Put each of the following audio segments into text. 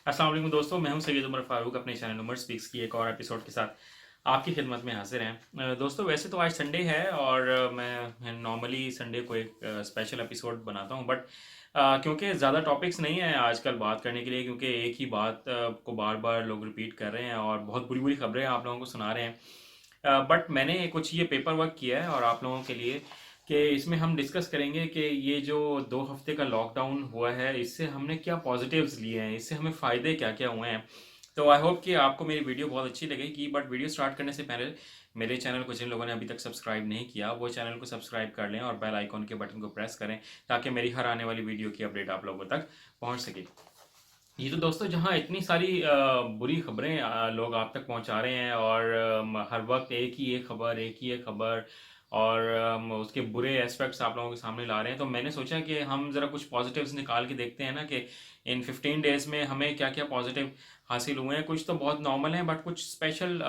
अस्सलाम वालेकुम दोस्तों, मैं हूं सैयद उमर फारूक अपने चैनल उमर स्पीक्स की एक और एपिसोड के साथ आपकी खिदमत में हाजिर हैं। दोस्तों वैसे तो आज संडे है और मैं नॉर्मली संडे को एक स्पेशल एपिसोड बनाता हूं, बट क्योंकि ज़्यादा टॉपिक्स नहीं है आजकल बात करने के लिए, क्योंकि एक ही बात को बार बार लोग रिपीट कर रहे हैं और बहुत बुरी बुरी खबरें आप लोगों को सुना रहे हैं। बट मैंने कुछ ये पेपर वर्क किया है और आप लोगों के लिए कि इसमें हम डिस्कस करेंगे कि ये जो 2 हफ्ते का लॉकडाउन हुआ है इससे हमने क्या पॉजिटिव्स लिए हैं, इससे हमें फ़ायदे क्या क्या हुए हैं। तो आई होप कि आपको मेरी वीडियो बहुत अच्छी लगेगी, बट वीडियो स्टार्ट करने से पहले मेरे चैनल को जिन लोगों ने अभी तक सब्सक्राइब नहीं किया वो चैनल को सब्सक्राइब कर लें और बेल आइकॉन के बटन को प्रेस करें ताकि मेरी हर आने वाली वीडियो की अपडेट आप लोगों तक पहुंच सके। ये तो दोस्तों जहाँ इतनी सारी बुरी खबरें लोग आप तक पहुंचा रहे हैं और हर वक्त एक ही एक खबर और उसके बुरे एस्पेक्ट्स आप लोगों के सामने ला रहे हैं, तो मैंने सोचा कि हम ज़रा कुछ पॉजिटिव्स निकाल के देखते हैं ना कि इन 15 डेज़ में हमें क्या क्या पॉजिटिव हासिल हुए हैं। कुछ तो बहुत नॉर्मल हैं बट कुछ स्पेशल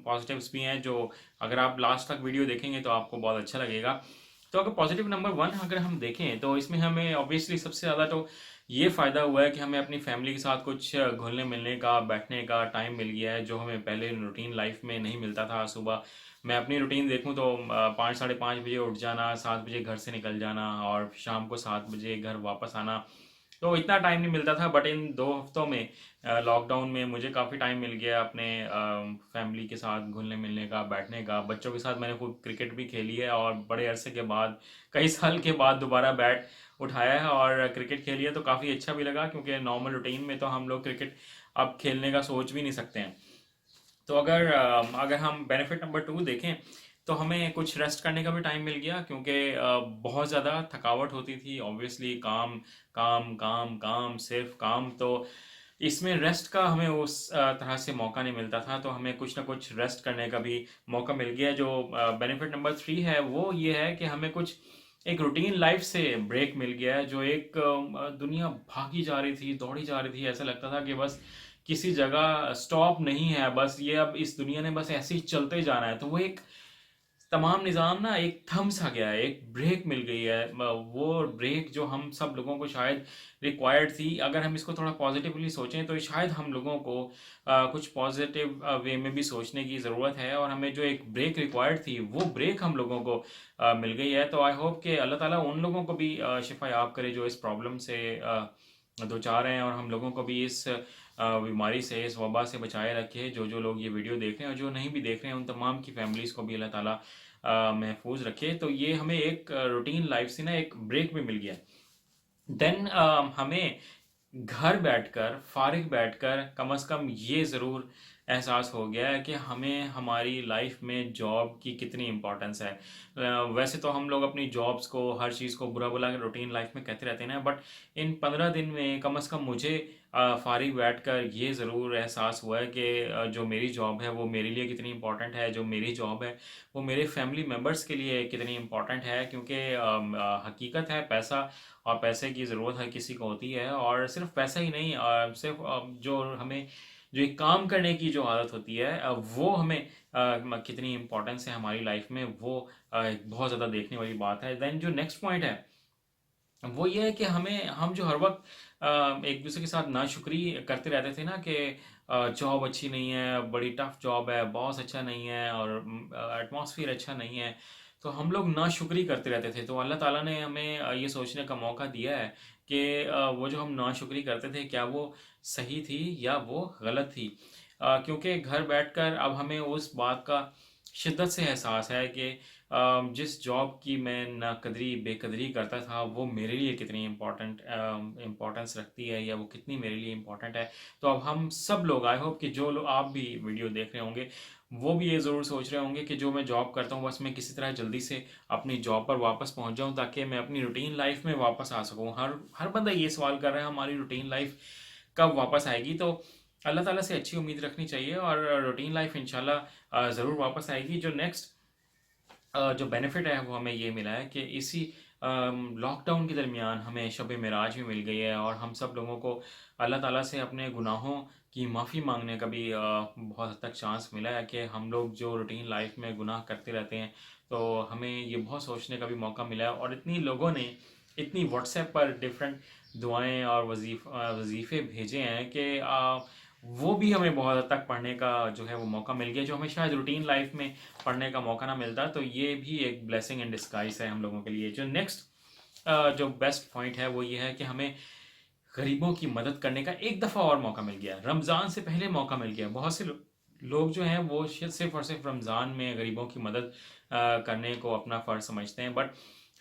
पॉजिटिव्स भी हैं जो अगर आप लास्ट तक वीडियो देखेंगे तो आपको बहुत अच्छा लगेगा। तो अगर पॉजिटिव नंबर 1 अगर हम देखें तो इसमें हमें ऑब्वियसली सबसे ज़्यादा तो ये फ़ायदा हुआ है कि हमें अपनी फैमिली के साथ कुछ घुलने मिलने का, बैठने का टाइम मिल गया है, जो हमें पहले रूटीन लाइफ में नहीं मिलता था। सुबह मैं अपनी रूटीन देखूं तो 5 साढ़े 5 बजे उठ जाना, 7 बजे घर से निकल जाना और शाम को 7 बजे घर वापस आना। तो इतना टाइम नहीं मिलता था, बट इन 2 हफ्तों में लॉकडाउन में मुझे काफ़ी टाइम मिल गया अपने फैमिली के साथ घुलने मिलने का, बैठने का। बच्चों के साथ मैंने खूब क्रिकेट भी खेली है और बड़े अरसे के बाद, कई साल के बाद दोबारा बैट उठाया है और क्रिकेट खेली है, तो काफ़ी अच्छा भी लगा क्योंकि नॉर्मल रूटीन में तो हम लोग क्रिकेट अब खेलने का सोच भी नहीं सकते हैं। तो अगर हम बेनिफिट नंबर 2 देखें तो हमें कुछ रेस्ट करने का भी टाइम मिल गया, क्योंकि बहुत ज़्यादा थकावट होती थी ऑब्वियसली। काम काम काम काम सिर्फ काम, तो इसमें रेस्ट का हमें उस तरह से मौका नहीं मिलता था, तो हमें कुछ ना कुछ रेस्ट करने का भी मौका मिल गया। जो बेनिफिट नंबर 3 है वो ये है कि हमें कुछ एक रूटीन लाइफ से ब्रेक मिल गया है। जो एक दुनिया भागी जा रही थी, दौड़ी जा रही थी, ऐसा लगता था कि बस किसी जगह स्टॉप नहीं है, बस ये अब इस दुनिया ने बस ऐसे ही चलते जाना है। तो वो एक तमाम निज़ाम ना एक थम सा गया है, एक ब्रेक मिल गई है। वो ब्रेक जो हम सब लोगों को शायद रिक्वायर्ड थी। अगर हम इसको थोड़ा पॉजिटिवली सोचें तो शायद हम लोगों को कुछ पॉजिटिव वे में भी सोचने की ज़रूरत है, और हमें जो एक ब्रेक रिक्वायर्ड थी वो ब्रेक हम लोगों को मिल गई है। तो आई होप कि अल्लाह ताला उन लोगों को भी शिफा याब करे जो इस प्रॉब्लम से दो चाह रहे हैं, और हम लोगों को भी इस बीमारी से, इस वबा से बचाए रखे। जो जो लोग ये वीडियो देख रहे हैं और जो नहीं भी देख रहे हैं, उन तमाम की फैमिलीज़ को भी अल्लाह ताला महफूज रखे। तो ये हमें एक रूटीन लाइफ से ना एक ब्रेक भी मिल गया। देन हमें घर बैठकर, फारिग बैठकर कम से कम ये ज़रूर एहसास हो गया है कि हमें हमारी लाइफ में जॉब की कितनी इम्पोर्टेंस है। वैसे तो हम लोग अपनी जॉब्स को, हर चीज़ को बुरा भला रूटीन लाइफ में कहते रहते हैं ना, बट इन 15 दिन में कम से कम मुझे फारिग बैठकर ये ज़रूर एहसास हुआ है कि जो मेरी जॉब है वो मेरे लिए कितनी इम्पोर्टेंट है, जो मेरी जॉब है वो मेरे फैमिली मेम्बर्स के लिए कितनी इम्पोर्टेंट है। क्योंकि हकीकत है, पैसा और पैसे की ज़रूरत हर किसी को होती है, और सिर्फ पैसा ही नहीं, सिर्फ जो हमें जो एक काम करने की जो आदत होती है वो हमें कितनी इम्पोर्टेंस है हमारी लाइफ में, वो एक बहुत ज़्यादा देखने वाली बात है। देन जो नेक्स्ट पॉइंट है वो ये है कि हम जो हर वक्त एक दूसरे के साथ नाशुक्री करते रहते थे ना कि जॉब अच्छी नहीं है, बड़ी टफ जॉब है, बॉस अच्छा नहीं है और एटमॉस्फेयर अच्छा नहीं है, तो हम लोग नाशुक्री करते रहते थे। तो अल्लाह ताला ने हमें ये सोचने का मौका दिया है कि वो जो हम नाशुक्री करते थे क्या वो सही थी या वो गलत थी। क्योंकि घर बैठकर अब हमें उस बात का शिद्दत से एहसास है कि जिस जॉब की मैं नाकदरी बेकदरी करता था वो मेरे लिए कितनी इम्पोर्टेंस रखती है, या वो कितनी मेरे लिए इम्पोर्टेंट है। तो अब हम सब लोग, आई होप कि जो लोग आप भी वीडियो देख रहे होंगे वो भी ये ज़रूर सोच रहे होंगे कि जो मैं जॉब करता हूँ बस मैं किसी तरह जल्दी से अपनी जॉब पर वापस पहुँच जाऊँ ताकि मैं अपनी रूटीन लाइफ में वापस आ सकूँ। हर हर बंदा ये सवाल कर रहा है हमारी रूटीन लाइफ कब वापस आएगी। तो अल्लाह ताला से अच्छी उम्मीद रखनी चाहिए और रूटीन लाइफ इंशाल्लाह ज़रूर वापस आएगी। जो नेक्स्ट जो बेनिफिट है वो हमें ये मिला है कि इसी लॉकडाउन के दरमियान हमें शब मेराज भी मिल गई है, और हम सब लोगों को अल्लाह ताला से अपने गुनाहों की माफ़ी मांगने का भी बहुत हद तक चांस मिला है कि हम लोग जो रूटीन लाइफ में गुनाह करते रहते हैं तो हमें ये बहुत सोचने का भी मौका मिला है। और इतनी लोगों ने इतनी व्हाट्सएप पर डिफरेंट दुआएं और वजीफ़े भेजे हैं कि वो भी हमें बहुत हद तक पढ़ने का जो है वो मौका मिल गया, जो हमें शायद रूटीन लाइफ में पढ़ने का मौका ना मिलता। तो ये भी एक ब्लेसिंग इन डिस्गाइज है हम लोगों के लिए। जो नेक्स्ट जो बेस्ट पॉइंट है वो ये है कि हमें गरीबों की मदद करने का एक दफ़ा और मौका मिल गया। रमज़ान से पहले मौका मिल गया। बहुत से लोग जो हैं वो सिर्फ और सिर्फ रमज़ान में गरीबों की मदद करने को अपना फ़र्ज समझते हैं, बट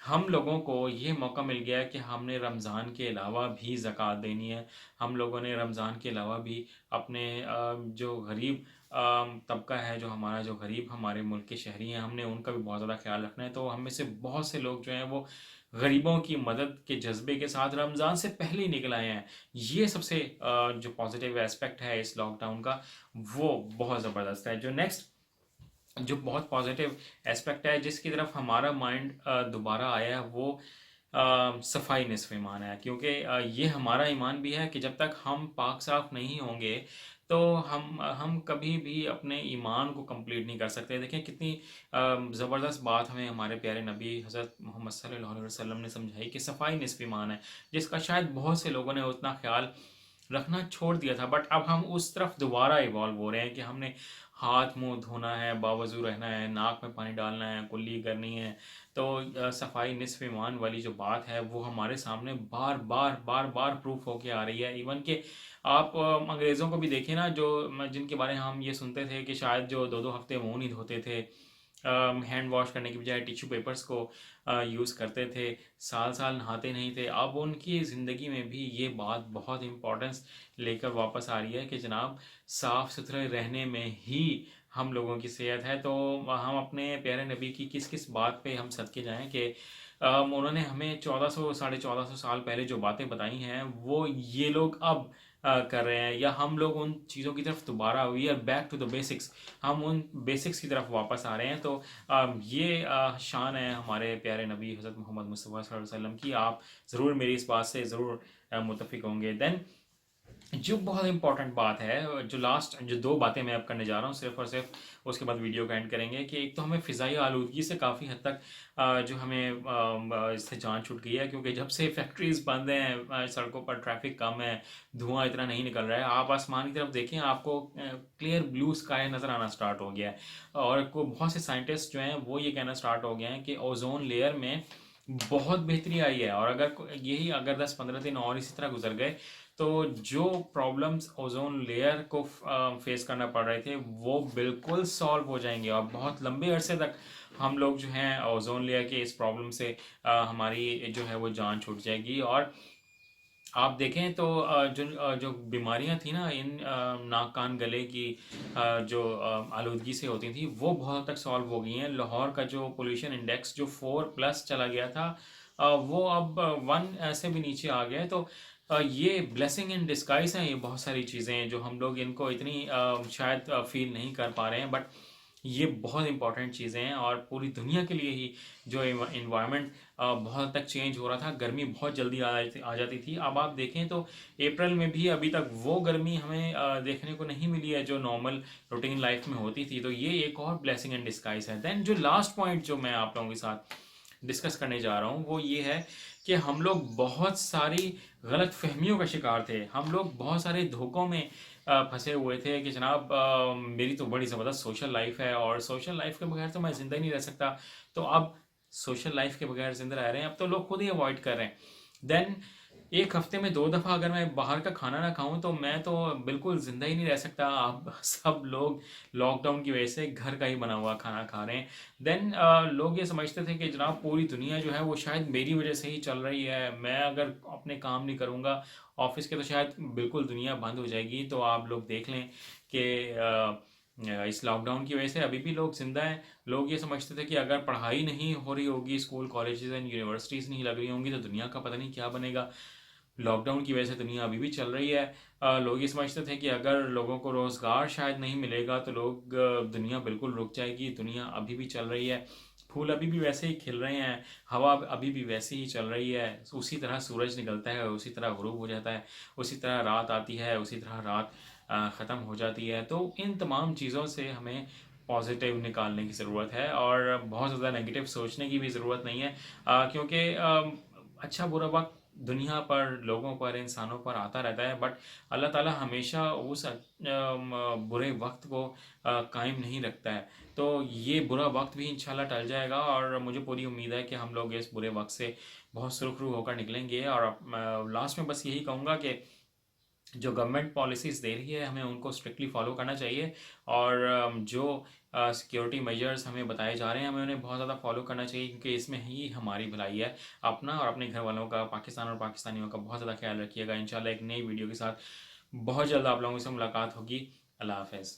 हम लोगों को ये मौका मिल गया कि हमने रमज़ान के अलावा भी ज़कात देनी है। हम लोगों ने रमज़ान के अलावा भी अपने जो गरीब तबका है, जो हमारा जो गरीब हमारे मुल्क के शहरी हैं, हमने उनका भी बहुत ज़्यादा ख्याल रखना है। तो हम में से बहुत से लोग जो हैं वो गरीबों की मदद के जज्बे के साथ रमज़ान से पहले ही निकल आए हैं। ये सबसे जो पॉजिटिव एस्पेक्ट है इस लॉकडाउन का, वो बहुत ज़बरदस्त है। जो नेक्स्ट जो बहुत पॉजिटिव एस्पेक्ट है जिसकी तरफ हमारा माइंड दोबारा आया है, वो सफाई निस्फ ईमान है। क्योंकि ये हमारा ईमान भी है कि जब तक हम पाक साफ नहीं होंगे तो हम कभी भी अपने ईमान को कंप्लीट नहीं कर सकते। देखें कितनी ज़बरदस्त बात हमें हमारे प्यारे नबी हज़रत मोहम्मद सल्लल्लाहु अलैहि वसल्लम ने समझाई कि सफाई निस्फ ईमान है, जिसका शायद बहुत से लोगों ने उतना ख्याल रखना छोड़ दिया था। बट अब हम उस तरफ दोबारा इवॉल्व हो रहे हैं कि हमने हाथ मुंह धोना है, बावजू रहना है, नाक में पानी डालना है, कुल्ली करनी है। तो सफाई निस्फ ईमान वाली जो बात है वो हमारे सामने बार बार बार बार प्रूफ होके आ रही है। इवन कि आप अंग्रेज़ों को भी देखें ना, जो जिनके बारे में हम ये सुनते थे कि शायद जो दो दो हफ्ते मुंह नहीं धोते थे, हैंड वॉश करने की बजाय टिश्यू पेपर्स को यूज़ करते थे, साल साल नहाते नहीं थे, अब उनकी ज़िंदगी में भी ये बात बहुत इम्पोर्टेंस लेकर वापस आ रही है कि जनाब साफ़ सुथरे रहने में ही हम लोगों की सेहत है। तो हम अपने प्यारे नबी की किस किस बात पे हम सदके जाएं कि उन्होंने हमें 1400 1450 साल पहले जो बातें बताई हैं वो ये लोग अब कर रहे हैं, या हम लोग उन चीज़ों की तरफ दोबारा, we are back to the basics, हम उन बेसिक्स की तरफ वापस आ रहे हैं। तो ये शान है हमारे प्यारे नबी हज़रत मोहम्मद मुस्तफ़ा सल्लल्लाहु अलैहि वसल्लम की। आप ज़रूर मेरी इस बात से ज़रूर मुतफ़िक होंगे। देन जो बहुत इंपॉर्टेंट बात है, जो लास्ट जो दो बातें मैं अब करने जा रहा हूँ सिर्फ और सिर्फ, उसके बाद वीडियो का एंड करेंगे, कि एक तो हमें फ़िज़ाई आलूदगी से काफ़ी हद तक जो हमें इससे जान छूट गई है। क्योंकि जब से फैक्ट्रीज़ बंद हैं, सड़कों पर ट्रैफिक कम है, धुआं इतना नहीं निकल रहा है, आप आसमान की तरफ देखें आपको क्लियर ब्लू स्काई नज़र आना स्टार्ट हो गया है। और को बहुत से साइंटिस्ट जो हैं वो ये कहना स्टार्ट हो गए हैं कि ओजोन लेयर में बहुत बेहतरी आई है। और यही अगर 10-15 दिन और इसी तरह गुजर गए तो जो प्रॉब्लम्स ओजोन लेयर को फेस करना पड़ रहे थे वो बिल्कुल सॉल्व हो जाएंगे, और बहुत लंबे अरसे तक हम लोग जो हैं ओजोन लेयर के इस प्रॉब्लम से हमारी जो है वो जान छूट जाएगी। और आप देखें तो जो बीमारियां थी ना इन नाक कान गले की, जो आलूदगी से होती थी, वो बहुत हद तक सॉल्व हो गई हैं। लाहौर का जो पोल्यूशन इंडेक्स जो 4+ चला गया था, वो अब 1 से भी नीचे आ गया है। तो ये ब्लेसिंग इन डिस्गाइज हैं। ये बहुत सारी चीज़ें जो हम लोग इनको इतनी शायद फील नहीं कर पा रहे हैं, बट ये बहुत इंपॉर्टेंट चीज़ें हैं। और पूरी दुनिया के लिए ही जो इन्वायरमेंट बहुत हद तक चेंज हो रहा था, गर्मी बहुत जल्दी आ जाती थी। अब आप देखें तो अप्रैल में भी अभी तक वो गर्मी हमें देखने को नहीं मिली है जो नॉर्मल रूटीन लाइफ में होती थी। तो ये एक और ब्लेसिंग इन डिस्गाइज है। देन जो लास्ट पॉइंट जो मैं आप लोगों के साथ डिस्कस करने जा रहा हूँ वो ये है कि हम लोग बहुत सारी गलत फहमियों का शिकार थे। हम लोग बहुत सारे धोखों में फंसे हुए थे कि जनाब मेरी तो बड़ी ज़बरदस्त सोशल लाइफ है और सोशल लाइफ के बगैर तो मैं ज़िंदा ही नहीं रह सकता। तो अब सोशल लाइफ के बगैर ज़िंदा रह रहे हैं, अब तो लोग खुद ही अवॉइड कर रहे हैं। देन एक हफ्ते में 2 दफ़ा अगर मैं बाहर का खाना ना खाऊं तो मैं तो बिल्कुल ज़िंदा ही नहीं रह सकता। आप सब लोग लॉकडाउन की वजह से घर का ही बना हुआ खाना खा रहे हैं। देन लोग ये समझते थे कि जनाब पूरी दुनिया जो है वो शायद मेरी वजह से ही चल रही है, मैं अगर अपने काम नहीं करूँगा ऑफिस के तो शायद बिल्कुल दुनिया बंद हो जाएगी। तो आप लोग देख लें कि इस लॉकडाउन की वजह से अभी भी लोग जिंदा हैं। लोग ये समझते थे कि अगर पढ़ाई नहीं हो रही होगी, स्कूल कॉलेजेस एंड यूनिवर्सिटीज़ नहीं लग रही होंगी, तो दुनिया का पता नहीं क्या बनेगा। लॉकडाउन की वजह से दुनिया अभी भी चल रही है। लोग ये समझते थे कि अगर लोगों को रोज़गार शायद नहीं मिलेगा तो दुनिया बिल्कुल रुक जाएगी। दुनिया अभी भी चल रही है, फूल अभी भी वैसे ही खिल रहे हैं, हवा अभी भी वैसे ही चल रही है। उसी तरह सूरज निकलता है, उसी तरह गुरूब हो जाता है, उसी तरह रात आती है, उसी तरह रात ख़त्म हो जाती है। तो इन तमाम चीज़ों से हमें पॉजिटिव निकालने की ज़रूरत है और बहुत ज़्यादा नेगेटिव सोचने की भी ज़रूरत नहीं है। क्योंकि अच्छा बुरा वक्त दुनिया पर, लोगों पर, इंसानों पर आता रहता है, बट अल्लाह ताला हमेशा उस बुरे वक्त को कायम नहीं रखता है। तो ये बुरा वक्त भी इंशाल्लाह टल जाएगा और मुझे पूरी उम्मीद है कि हम लोग इस बुरे वक्त से बहुत सुरखरू होकर निकलेंगे। और लास्ट में बस यही कहूँगा कि जो गवर्नमेंट पॉलिसीज़ दे रही है हमें उनको स्ट्रिक्टली फॉलो करना चाहिए, और जो सिक्योरिटी मेजर्स हमें बताए जा रहे हैं हमें उन्हें बहुत ज़्यादा फॉलो करना चाहिए, क्योंकि इसमें ही हमारी भलाई है। अपना और अपने घर वालों का, पाकिस्तान और पाकिस्तानियों का बहुत ज़्यादा ख्याल रखिएगा। इंशाल्लाह एक नई वीडियो के साथ बहुत जल्द आप लोगों से मुलाकात होगी। अल्लाह हाफ़िज़।